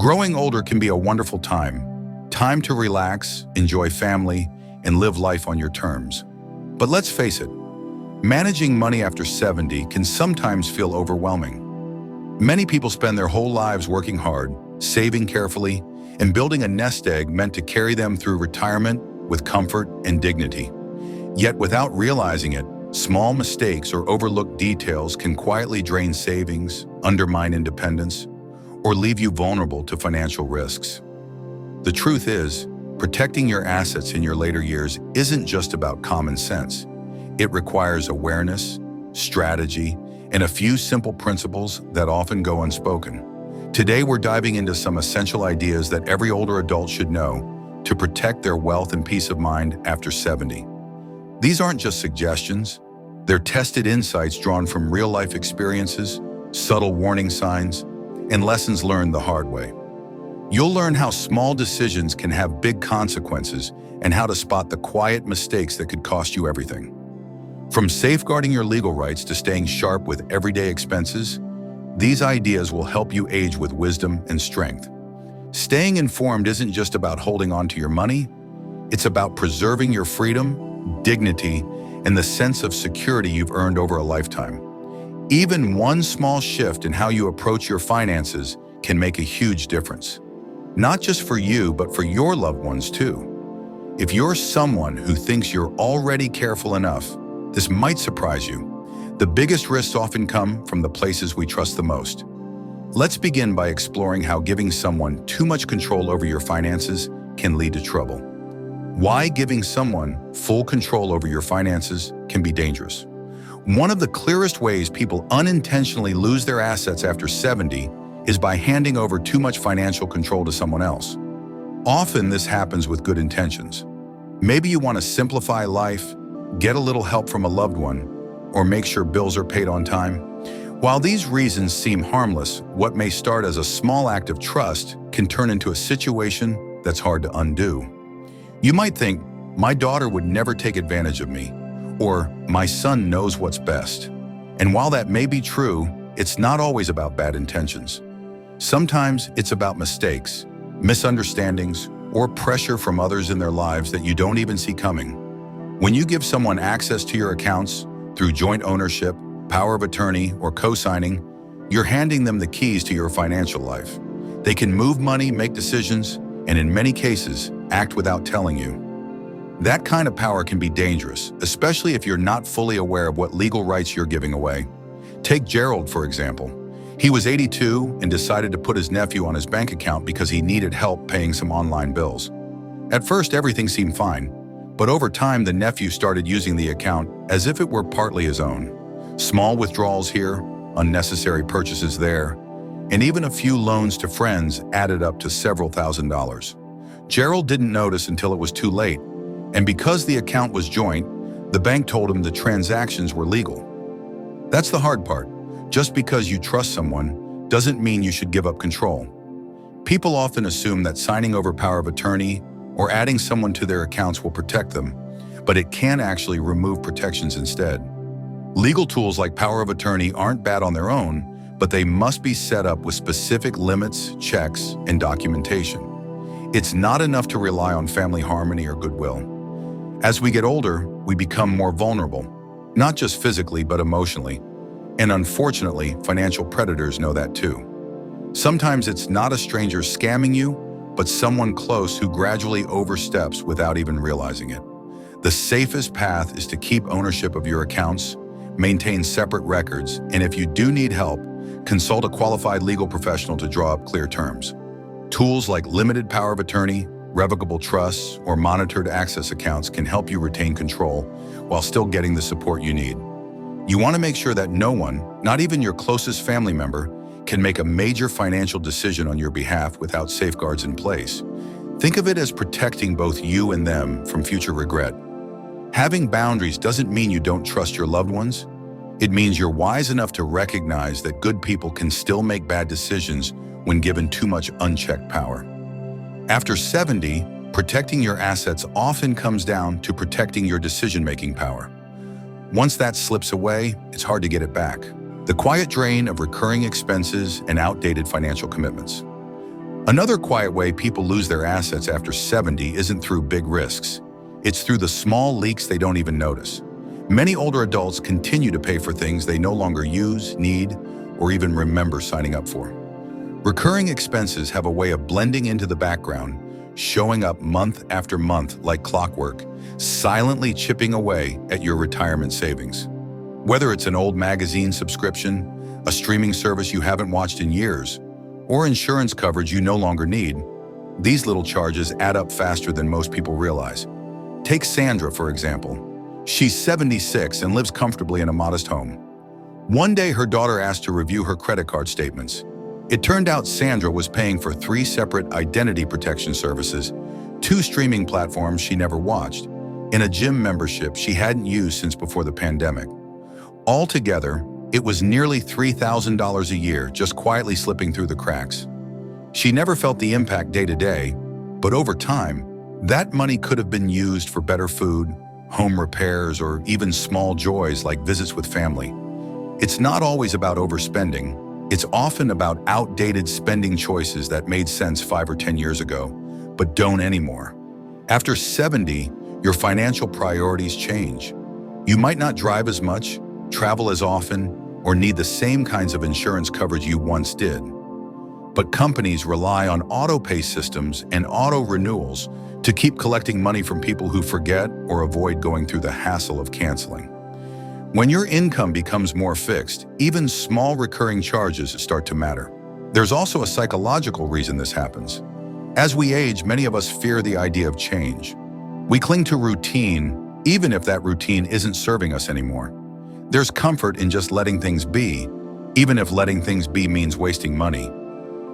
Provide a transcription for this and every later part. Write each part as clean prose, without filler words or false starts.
Growing older can be a wonderful time to relax, enjoy family, and live life on your terms. But let's face it, managing money after 70 can sometimes feel overwhelming. Many people spend their whole lives working hard, saving carefully, and building a nest egg meant to carry them through retirement with comfort and dignity. Yet without realizing it, small mistakes or overlooked details can quietly drain savings, undermine independence, or leave you vulnerable to financial risks. The truth is, protecting your assets in your later years isn't just about common sense. It requires awareness, strategy, and a few simple principles that often go unspoken. Today, we're diving into some essential ideas that every older adult should know to protect their wealth and peace of mind after 70. These aren't just suggestions. They're tested insights drawn from real-life experiences, subtle warning signs, and lessons learned the hard way. You'll learn how small decisions can have big consequences and how to spot the quiet mistakes that could cost you everything. From safeguarding your legal rights to staying sharp with everyday expenses, these ideas will help you age with wisdom and strength. Staying informed isn't just about holding on to your money, it's about preserving your freedom, dignity, and the sense of security you've earned over a lifetime. Even one small shift in how you approach your finances can make a huge difference. Not just for you, but for your loved ones too. If you're someone who thinks you're already careful enough, this might surprise you. The biggest risks often come from the places we trust the most. Let's begin by exploring how giving someone too much control over your finances can lead to trouble. Why giving someone full control over your finances can be dangerous. One of the clearest ways people unintentionally lose their assets after 70 is by handing over too much financial control to someone else. Often this happens with good intentions. Maybe you want to simplify life, get a little help from a loved one, or make sure bills are paid on time. While these reasons seem harmless, what may start as a small act of trust can turn into a situation that's hard to undo. You might think, my daughter would never take advantage of me, or my son knows what's best. And while that may be true, it's not always about bad intentions. Sometimes it's about mistakes, misunderstandings, or pressure from others in their lives that you don't even see coming. When you give someone access to your accounts through joint ownership, power of attorney, or co-signing, you're handing them the keys to your financial life. They can move money, make decisions, and in many cases, act without telling you. That kind of power can be dangerous, especially if you're not fully aware of what legal rights you're giving away. Take Gerald, for example. He was 82 and decided to put his nephew on his bank account because he needed help paying some online bills. At first, everything seemed fine, but over time, the nephew started using the account as if it were partly his own. Small withdrawals here, unnecessary purchases there, and even a few loans to friends added up to several $1,000s. Gerald didn't notice until it was too late, and because the account was joint, the bank told him the transactions were legal. That's the hard part. Just because you trust someone doesn't mean you should give up control. People often assume that signing over power of attorney or adding someone to their accounts will protect them, but it can actually remove protections instead. Legal tools like power of attorney aren't bad on their own, but they must be set up with specific limits, checks, and documentation. It's not enough to rely on family harmony or goodwill. As we get older, we become more vulnerable, not just physically, but emotionally. And unfortunately, financial predators know that too. Sometimes it's not a stranger scamming you, but someone close who gradually oversteps without even realizing it. The safest path is to keep ownership of your accounts, maintain separate records, and if you do need help, consult a qualified legal professional to draw up clear terms. Tools like limited power of attorney, revocable trusts, or monitored access accounts can help you retain control while still getting the support you need. You want to make sure that no one, not even your closest family member, can make a major financial decision on your behalf without safeguards in place. Think of it as protecting both you and them from future regret. Having boundaries doesn't mean you don't trust your loved ones. It means you're wise enough to recognize that good people can still make bad decisions when given too much unchecked power. After 70, protecting your assets often comes down to protecting your decision-making power. Once that slips away, it's hard to get it back. The quiet drain of recurring expenses and outdated financial commitments. Another quiet way people lose their assets after 70 isn't through big risks. It's through the small leaks they don't even notice. Many older adults continue to pay for things they no longer use, need, or even remember signing up for. Recurring expenses have a way of blending into the background, showing up month after month like clockwork, silently chipping away at your retirement savings. Whether it's an old magazine subscription, a streaming service you haven't watched in years, or insurance coverage you no longer need, these little charges add up faster than most people realize. Take Sandra, for example. She's 76 and lives comfortably in a modest home. One day, her daughter asked to review her credit card statements. It turned out Sandra was paying for 3 separate identity protection services, 2 streaming platforms she never watched, and a gym membership she hadn't used since before the pandemic. Altogether, it was nearly $3,000 a year just quietly slipping through the cracks. She never felt the impact day to day, but over time, that money could have been used for better food, home repairs, or even small joys like visits with family. It's not always about overspending. It's often about outdated spending choices that made sense 5 or 10 years ago, but don't anymore. After 70, your financial priorities change. You might not drive as much, travel as often, or need the same kinds of insurance coverage you once did. But companies rely on auto-pay systems and auto-renewals to keep collecting money from people who forget or avoid going through the hassle of canceling. When your income becomes more fixed, even small recurring charges start to matter. There's also a psychological reason this happens. As we age, many of us fear the idea of change. We cling to routine, even if that routine isn't serving us anymore. There's comfort in just letting things be, even if letting things be means wasting money.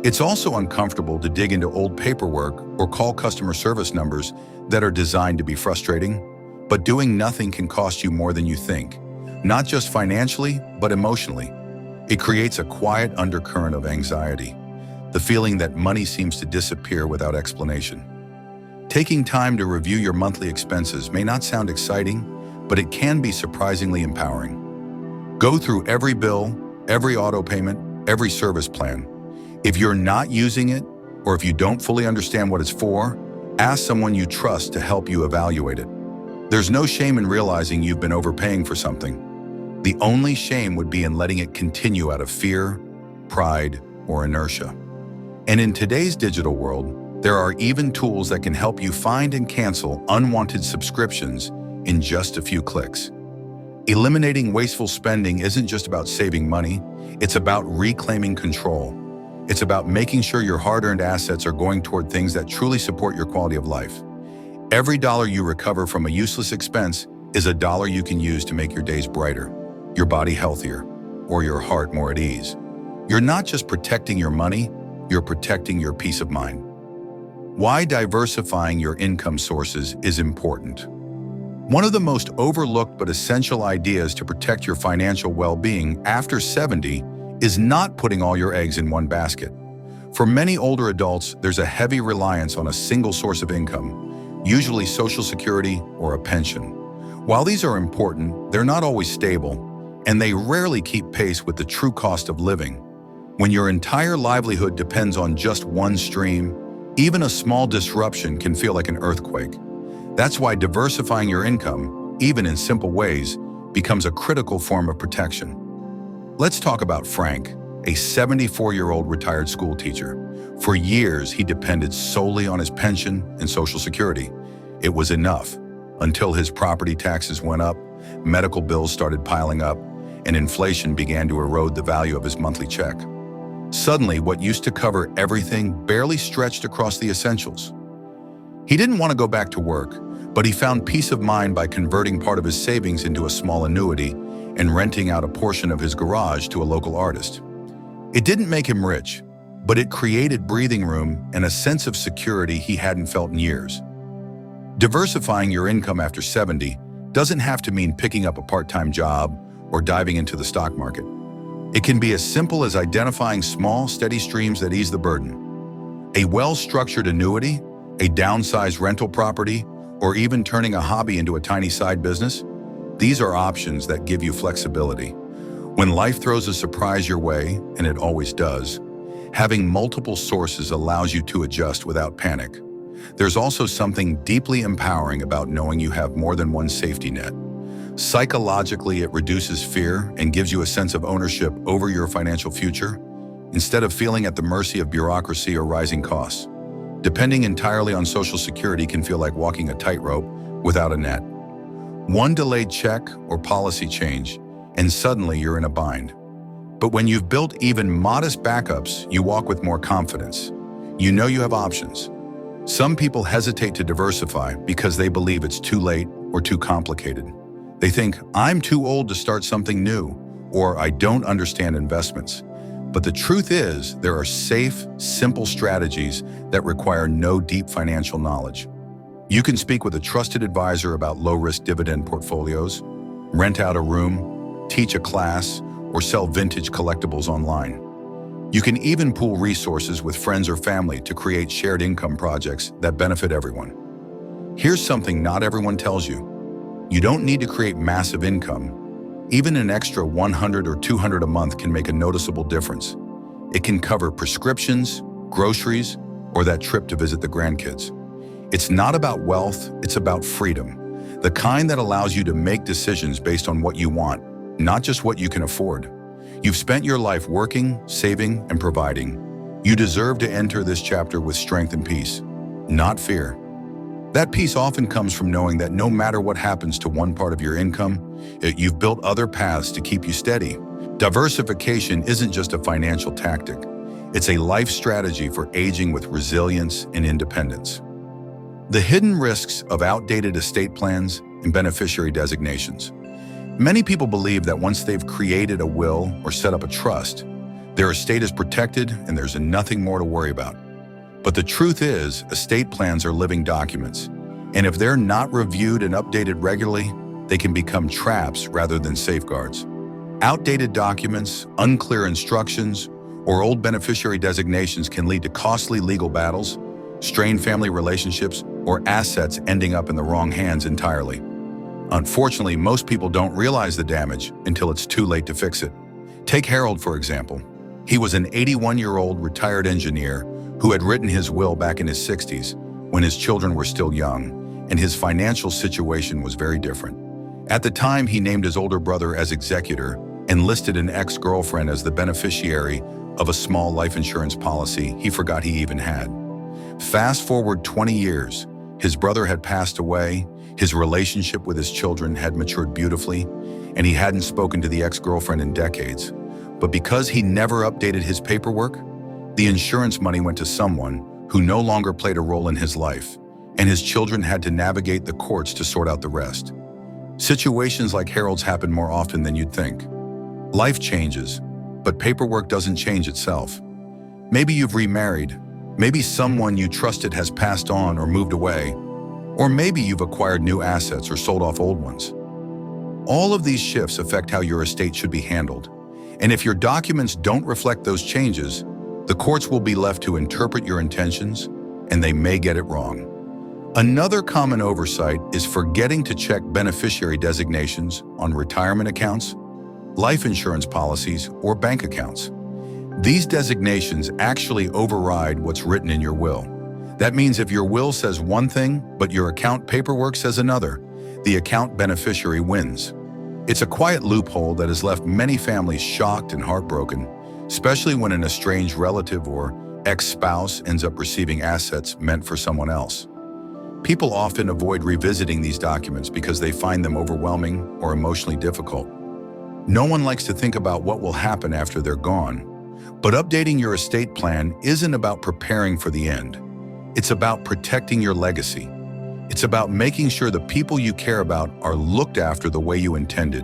It's also uncomfortable to dig into old paperwork or call customer service numbers that are designed to be frustrating, but doing nothing can cost you more than you think, not just financially, but emotionally. It creates a quiet undercurrent of anxiety, the feeling that money seems to disappear without explanation. Taking time to review your monthly expenses may not sound exciting, but it can be surprisingly empowering. Go through every bill, every auto payment, every service plan. If you're not using it, or if you don't fully understand what it's for, ask someone you trust to help you evaluate it. There's no shame in realizing you've been overpaying for something. The only shame would be in letting it continue out of fear, pride, or inertia. And in today's digital world, there are even tools that can help you find and cancel unwanted subscriptions in just a few clicks. Eliminating wasteful spending isn't just about saving money, it's about reclaiming control. It's about making sure your hard-earned assets are going toward things that truly support your quality of life. Every dollar you recover from a useless expense is a dollar you can use to make your days brighter, your body healthier, or your heart more at ease. You're not just protecting your money, you're protecting your peace of mind. Why diversifying your income sources is important. One of the most overlooked but essential ideas to protect your financial well-being after 70 is not putting all your eggs in one basket. For many older adults, there's a heavy reliance on a single source of income, usually Social Security or a pension. While these are important, they're not always stable, and they rarely keep pace with the true cost of living. When your entire livelihood depends on just one stream, even a small disruption can feel like an earthquake. That's why diversifying your income, even in simple ways, becomes a critical form of protection. Let's talk about Frank, a 74-year-old retired school teacher. For years, he depended solely on his pension and Social Security. It was enough until his property taxes went up, medical bills started piling up, and inflation began to erode the value of his monthly check. Suddenly, what used to cover everything barely stretched across the essentials. He didn't want to go back to work, but he found peace of mind by converting part of his savings into a small annuity and renting out a portion of his garage to a local artist. It didn't make him rich, but it created breathing room and a sense of security he hadn't felt in years. Diversifying your income after 70 doesn't have to mean picking up a part-time job or diving into the stock market. It can be as simple as identifying small, steady streams that ease the burden. A well-structured annuity, a downsized rental property, or even turning a hobby into a tiny side business. These are options that give you flexibility. When life throws a surprise your way, and it always does, Having multiple sources allows you to adjust without panic. There's also something deeply empowering about knowing you have more than one safety net. Psychologically, it reduces fear and gives you a sense of ownership over your financial future, instead of feeling at the mercy of bureaucracy or rising costs. Depending entirely on Social Security can feel like walking a tightrope without a net. One delayed check or policy change, and suddenly you're in a bind. But when you've built even modest backups, you walk with more confidence. You know you have options. Some people hesitate to diversify because they believe it's too late or too complicated. They think, I'm too old to start something new, or I don't understand investments. But the truth is, there are safe, simple strategies that require no deep financial knowledge. You can speak with a trusted advisor about low-risk dividend portfolios, rent out a room, teach a class, or sell vintage collectibles online. You can even pool resources with friends or family to create shared income projects that benefit everyone. Here's something not everyone tells you. You don't need to create massive income. Even an extra $100 or $200 a month can make a noticeable difference. It can cover prescriptions, groceries, or that trip to visit the grandkids. It's not about wealth, it's about freedom. The kind that allows you to make decisions based on what you want, not just what you can afford. You've spent your life working, saving, and providing. You deserve to enter this chapter with strength and peace, not fear. That peace often comes from knowing that no matter what happens to one part of your income, you've built other paths to keep you steady. Diversification isn't just a financial tactic. It's a life strategy for aging with resilience and independence. The hidden risks of outdated estate plans and beneficiary designations. Many people believe that once they've created a will or set up a trust, their estate is protected and there's nothing more to worry about. But the truth is, estate plans are living documents, and if they're not reviewed and updated regularly, they can become traps rather than safeguards. Outdated documents, unclear instructions, or old beneficiary designations can lead to costly legal battles, strained family relationships, or assets ending up in the wrong hands entirely. Unfortunately, most people don't realize the damage until it's too late to fix it. Take Harold, for example. He was an 81-year-old retired engineer who had written his will back in his 60s when his children were still young, and his financial situation was very different. At the time, he named his older brother as executor and listed an ex-girlfriend as the beneficiary of a small life insurance policy he forgot he even had. Fast forward 20 years, his brother had passed away, his relationship with his children had matured beautifully, and he hadn't spoken to the ex-girlfriend in decades. But because he never updated his paperwork, the insurance money went to someone who no longer played a role in his life, and his children had to navigate the courts to sort out the rest. Situations like Harold's happen more often than you'd think. Life changes, but paperwork doesn't change itself. Maybe you've remarried, maybe someone you trusted has passed on or moved away, or maybe you've acquired new assets or sold off old ones. All of these shifts affect how your estate should be handled, and if your documents don't reflect those changes, the courts will be left to interpret your intentions, and they may get it wrong. Another common oversight is forgetting to check beneficiary designations on retirement accounts, life insurance policies, or bank accounts. These designations actually override what's written in your will. That means if your will says one thing, but your account paperwork says another, the account beneficiary wins. It's a quiet loophole that has left many families shocked and heartbroken, especially when an estranged relative or ex-spouse ends up receiving assets meant for someone else. People often avoid revisiting these documents because they find them overwhelming or emotionally difficult. No one likes to think about what will happen after they're gone, but updating your estate plan isn't about preparing for the end. It's about protecting your legacy. It's about making sure the people you care about are looked after the way you intended,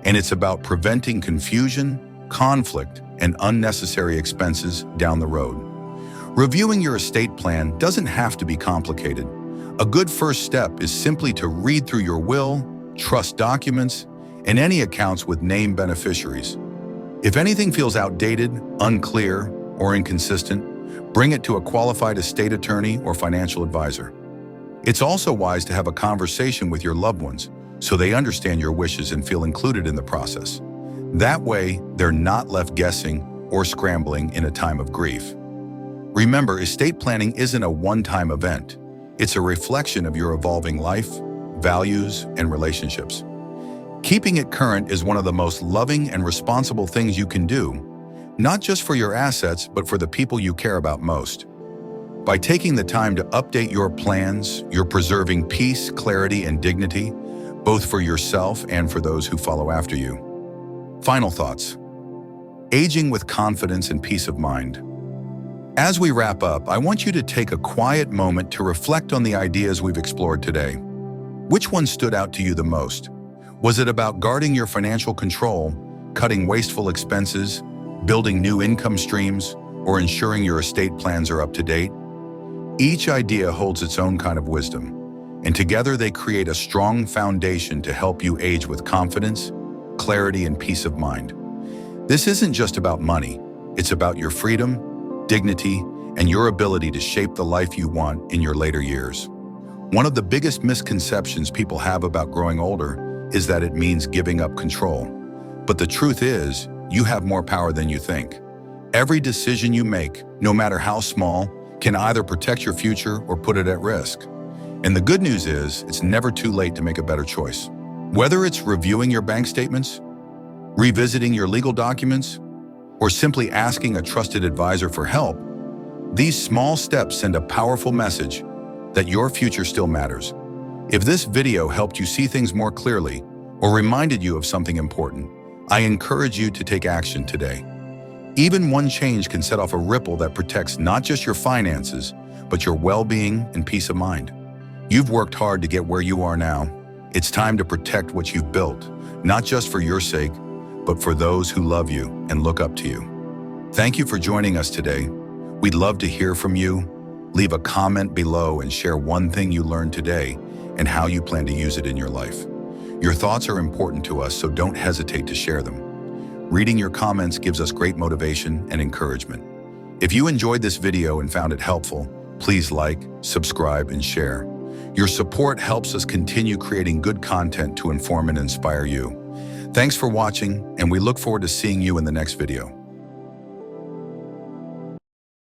and it's about preventing confusion, conflict, and unnecessary expenses down the road. Reviewing your estate plan doesn't have to be complicated. A good first step is simply to read through your will, trust documents, and any accounts with named beneficiaries. If anything feels outdated, unclear, or inconsistent, bring it to a qualified estate attorney or financial advisor. It's also wise to have a conversation with your loved ones so they understand your wishes and feel included in the process. That way, they're not left guessing or scrambling in a time of grief. Remember, estate planning isn't a one-time event. It's a reflection of your evolving life, values, and relationships. Keeping it current is one of the most loving and responsible things you can do, not just for your assets, but for the people you care about most. By taking the time to update your plans, you're preserving peace, clarity, and dignity, both for yourself and for those who follow after you. Final thoughts. Aging with confidence and peace of mind. As we wrap up, I want you to take a quiet moment to reflect on the ideas we've explored today. Which one stood out to you the most? Was it about guarding your financial control, cutting wasteful expenses, building new income streams, or ensuring your estate plans are up to date? Each idea holds its own kind of wisdom, and together they create a strong foundation to help you age with confidence, clarity, and peace of mind. This isn't just about money. It's about your freedom, dignity, and your ability to shape the life you want in your later years. One of the biggest misconceptions people have about growing older is that it means giving up control. But the truth is, you have more power than you think. Every decision you make, no matter how small, can either protect your future or put it at risk. And the good news is, it's never too late to make a better choice. Whether it's reviewing your bank statements, revisiting your legal documents, or simply asking a trusted advisor for help, these small steps send a powerful message that your future still matters. If this video helped you see things more clearly or reminded you of something important, I encourage you to take action today. Even one change can set off a ripple that protects not just your finances, but your well-being and peace of mind. You've worked hard to get where you are now. It's time to protect what you've built, not just for your sake, but for those who love you and look up to you. Thank you for joining us today. We'd love to hear from you. Leave a comment below and share one thing you learned today and how you plan to use it in your life. Your thoughts are important to us, so don't hesitate to share them. Reading your comments gives us great motivation and encouragement. If you enjoyed this video and found it helpful, please like, subscribe, and share. Your support helps us continue creating good content to inform and inspire you. Thanks for watching, and we look forward to seeing you in the next video.